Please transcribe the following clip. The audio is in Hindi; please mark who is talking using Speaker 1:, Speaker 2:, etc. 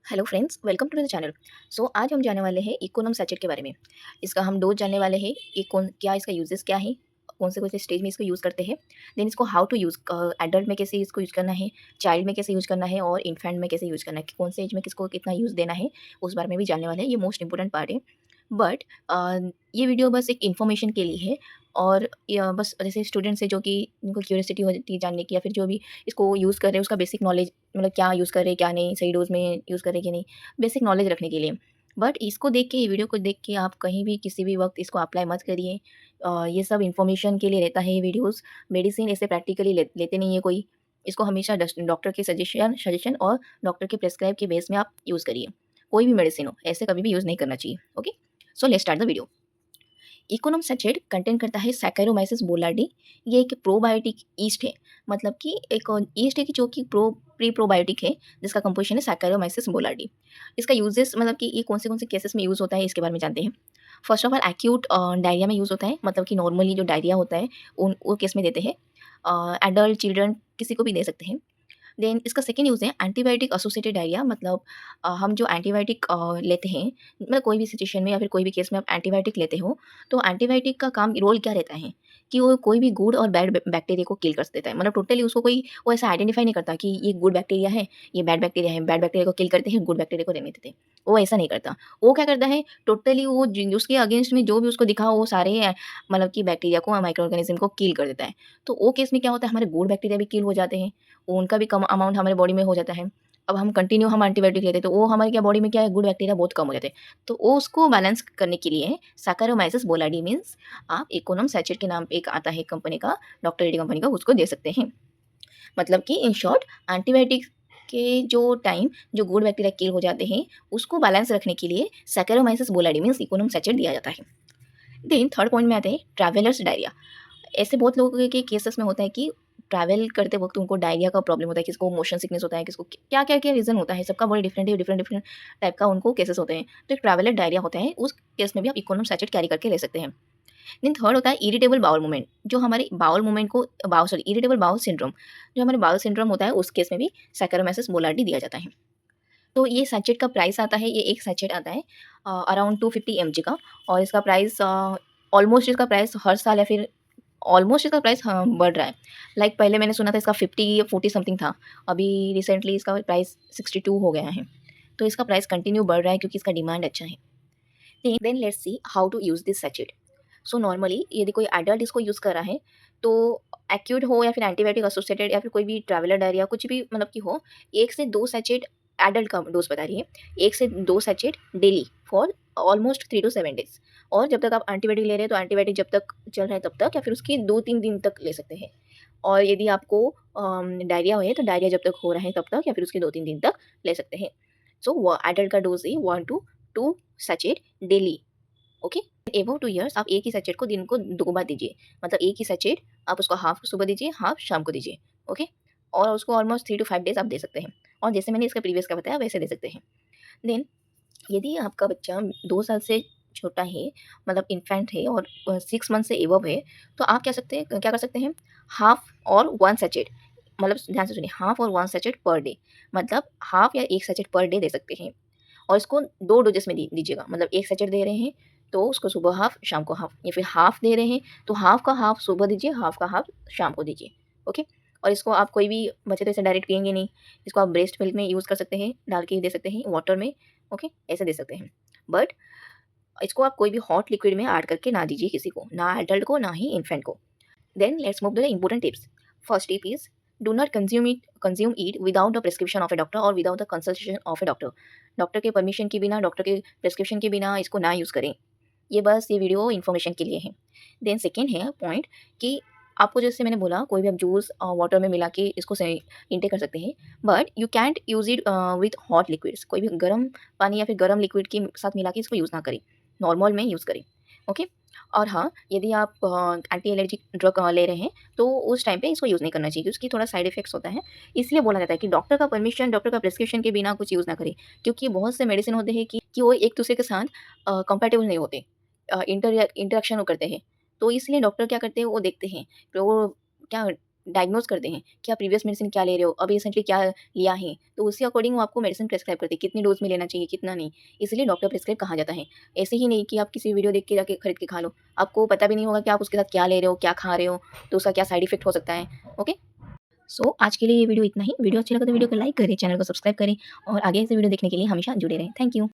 Speaker 1: Hello friends, welcome to the channel. So आज हम जानने वाले हैं इकोनम सैचेट के बारे में। इसका हम डोज जानने वाले हैं। ये कौन क्या इसका यूजेस क्या है, कौन से स्टेज में इसको यूज़ करते हैं। देन इसको हाउ टू यूज़, एडल्ट में कैसे इसको यूज़ करना है, चाइल्ड में कैसे यूज़ करना है और इन्फेंट में कैसे यूज़ करना है, कि कौन से एज में किसको कितना यूज़ देना है, उस बारे में भी जानने वाले हैं। ये मोस्ट इंपॉर्टेंट पार्ट है। बट ये वीडियो बस एक इन्फॉर्मेशन के लिए है। और बस जैसे स्टूडेंट्स है जो कि उनको क्यूरियोसिटी होती है जानने की, या फिर जो भी इसको यूज़ कर रहे हैं उसका बेसिक नॉलेज, मतलब क्या यूज़ कर रहे हैं क्या नहीं, सही डोज़ में यूज़ कर रहे हैं कि नहीं, बेसिक नॉलेज रखने के लिए। बट इसको देख के, ये वीडियो को देख के आप कहीं भी किसी भी वक़्त इसको अप्लाई मत करिए। ये सब इन्फॉर्मेशन के लिए रहता है ये वीडियोज़। मेडिसिन ऐसे प्रैक्टिकली लेते नहीं है कोई। इसको हमेशा डॉक्टर के सजेशन सजेशन और डॉक्टर के प्रिस्क्राइब के बेस में आप यूज़ करिए। कोई भी मेडिसिन हो, ऐसे कभी भी यूज़ नहीं करना चाहिए। Okay, so let's start the video. इकोनम सैचेड कंटेन करता है सैकेरोमाइसिस बोलार्डी। ये एक प्रोबायोटिक ईस्ट है, मतलब कि एक ईस्ट है कि जो कि प्री प्रोबायोटिक है, जिसका कंपोजिशन है सैकेरोमाइसिस बोलार्डी। इसका यूजेस, मतलब कि ये कौन से केसेस में यूज़ होता है, इसके बारे में जानते हैं। First of all, acute diarrhoea में यूज़ होता है, मतलब कि नॉर्मली जो डायरिया होता है उन वो केस में देते हैं। एडल्ट, चिल्ड्रन, किसी को भी दे सकते हैं। देन इसका सेकंड यूज़ है एंटीबायोटिक एसोसिएटेड डायरिया। मतलब हम जो एंटीबायोटिक लेते हैं, मतलब कोई भी सिचुएशन में या फिर कोई भी केस में आप एंटीबायोटिक लेते हो, तो एंटीबायोटिक का काम, रोल क्या रहता है कि वो कोई भी गुड और बैड बैक्टीरिया को किल कर देता है। मतलब टोटली उसको कोई वो ऐसा आइडेंटिफाई नहीं करता कि ये गुड बैक्टीरिया है, ये बैड बैक्टीरिया है। बैड बैक्टीरिया को किल करते हैं, गुड बैक्टीरिया को रहने देते हैं। वो ऐसा नहीं करता। वो क्या करता है, टोटली वो उसके अगेंस्ट में जो भी उसको दिखा वो सारे मतलब कि बैक्टीरिया को, माइक्रो ऑर्गेनिज्म को किल कर देता है। तो वो केस में क्या होता है, हमारे गुड बैक्टीरिया भी किल हो जाते हैं, उनका भी कम अमाउंट हमारे बॉडी में हो जाता है। अब हम कंटिन्यू हम एंटीबायोटिक लेते हैं, तो वो हमारे क्या बॉडी में क्या है, गुड बैक्टीरिया बहुत कम हो जाते हैं। तो वो उसको बैलेंस करने के लिए सैकेरोमाइसिस बोलार्डी मीन्स आप इकोनम सैचेट के नाम पे एक आता है कंपनी का, डॉक्टर रेड्डी कंपनी का, उसको दे सकते हैं। मतलब कि इन शॉर्ट, एंटीबायोटिक के जो टाइम जो गुड बैक्टीरिया किल हो जाते हैं, उसको बैलेंस रखने के लिए सैकेरोमाइसिस बोलार्डी मीन्स इकोनम सैचेट दिया जाता है। देन थर्ड पॉइंट में आते हैं ट्रैवलर्स डायरिया। ऐसे बहुत लोगों के केसेस में होता है कि ट्रैवल करते वक्त उनको डायरिया का प्रॉब्लम होता है, किसको मोशन सिकनेस होता है, किसको क्या क्या क्या रीज़न होता है, सबका बड़ा डिफरेंट है, डिफरेंट डिफरेंट टाइप का उनको केसेस होते हैं। तो एक ट्रैवलर डायरिया होता है, उस केस में भी आप इकोनॉम सैचेट कैरी करके ले सकते हैं। देन थर्ड होता है इरिटेबल बाउल मूवमेंट। जो हमारे बाउल मूवमेंट को, bowel sorry irritable bowel syndrome, जो हमारे बाउल सिंड्रोम होता है, उस केस में भी सैकेरोमाइसिस बोलार्डी दिया जाता है। तो ये सैचेट का प्राइस आता है, ये एक सैचेट आता है अराउंड 250 mg का। और इसका प्राइस ऑलमोस्ट, इसका प्राइस हर साल या फिर ऑलमोस्ट इसका प्राइस, हाँ, बढ़ रहा है। लाइक पहले मैंने सुना था इसका 50 या 40 समथिंग था। अभी रिसेंटली इसका प्राइस 62 हो गया है। तो इसका प्राइस कंटिन्यू बढ़ रहा है क्योंकि इसका डिमांड अच्छा है। Then let's see how to use this sachet. So normally यदि कोई एडल्ट इसको यूज़ कर रहा है, तो एक्यूट हो या फिर एंटीबायोटिक एसोसिएटेड या फिर कोई भी ट्रैवलर डायरिया कुछ भी, मतलब कि हो, 1 से 2 सैचेट, एडल्ट का डोज़ बता रही है, 1 से 2 sachet daily for almost 3 to 7 days. और जब तक आप एंटीबायोटिक ले रहे हैं, तो एंटीबायोटिक जब तक चल रहा है तब तक, या फिर उसके 2-3 दिन तक ले सकते हैं। और यदि आपको डायरिया है, तो डायरिया जब तक हो रहा है तब तक, या फिर उसके 2-3 दिन तक ले सकते हैं। सो वो एडल्ट का डोज़ है 1 to 2 sachet daily. Okay, above 2 years आप एक ही सैचेट को दिन को 2 बार दीजिए। मतलब एक ही सैचेट आप उसको हाफ सुबह दीजिए, हाफ शाम को दीजिए। ओके, और उसको ऑलमोस्ट 3 टू 5 डेज़ आप दे सकते हैं। और जैसे मैंने इसका प्रीवियस का बताया वैसे दे सकते हैं। देन यदि आपका बच्चा 2 साल से छोटा है, मतलब इन्फेंट है और 6 मंथ से एबव है, तो आप क्या कर सकते हैं, हाफ और 1 सैचेट, मतलब ध्यान से सुनिए, हाफ और 1 सैचेट पर डे, मतलब हाफ या 1 सैचेट पर डे दे सकते हैं। और इसको 2 डोजेस में दीजिएगा। मतलब 1 सैचेट दे रहे हैं, तो उसको सुबह हाफ, शाम को हाफ, या फिर हाफ दे रहे हैं, तो हाफ का हाफ सुबह दीजिए, हाफ का हाफ शाम को दीजिए। ओके, और इसको आप, कोई भी बच्चे तो इसे डायरेक्ट पिएँगे नहीं, इसको आप ब्रेस्ट मिल्क में यूज़ कर सकते हैं, डाल के दे सकते हैं, वाटर में। ओके, ऐसे दे सकते हैं। बट इसको आप कोई भी हॉट लिक्विड में ऐड करके ना दीजिए किसी को, ना एडल्ट को, ना ही इन्फेंट को। Then let's move to the important tips. First tip is, do not consume it without the prescription of a doctor or without the consultation of a doctor. Doctor के परमिशन के बिना, डॉक्टर के प्रिस्क्रिप्शन के बिना इसको ना यूज़ करें। ये बस ये वीडियो इन्फॉर्मेशन के लिए है। देन सेकेंड है पॉइंट कि आपको, जैसे मैंने बोला, कोई भी आप जूस वाटर में मिला के इसको से इंटेक कर सकते हैं। But you can't use it with hot liquids. कोई भी गर्म पानी या फिर गर्म लिक्विड के साथ मिला के इसको यूज़ ना करें, नॉर्मल में यूज़ करें। ओके, और हाँ, यदि आप एंटी एलर्जिक ड्रग ले रहे हैं, तो उस टाइम पे इसको यूज़ नहीं करना चाहिए, क्योंकि उसकी थोड़ा साइड इफेक्ट्स होता है। इसलिए बोला जाता है कि डॉक्टर का परमिशन, डॉक्टर का प्रिस्क्रिप्शन के बिना कुछ यूज़ ना करें। क्योंकि बहुत से मेडिसिन होते हैं कि वो एक दूसरे के साथ कंपैटिबल नहीं होते, इंटरेक्शन वो करते हैं। तो इसलिए डॉक्टर क्या करते हैं, वो देखते हैं कि वो क्या डायग्नोज़ करते हैं कि आप प्रीवियस मेडिसिन क्या ले रहे हो, अभी रिसेंटली क्या लिया है, तो उसी अकॉर्डिंग वो आपको मेडिसिन प्रिस्क्राइब करते हैं, कितनी डोज़ में लेना चाहिए, कितना नहीं। इसलिए डॉक्टर प्रिस्क्राइब कहा जाता है। ऐसे ही नहीं कि आप किसी वीडियो देख के जाके खरीद के खा लो। आपको पता भी नहीं होगा कि आप उसके साथ क्या ले रहे हो, क्या खा रहे हो, तो उसका क्या साइड इफ़ेक्ट हो सकता है। ओके? सो आज के लिए ये वीडियो इतना ही। वीडियो अच्छी लगा तो वीडियो को लाइक करें, चैनल को सब्सक्राइब करें और आगे ऐसे वीडियो देखने के लिए हमेशा जुड़े रहें। Thank you.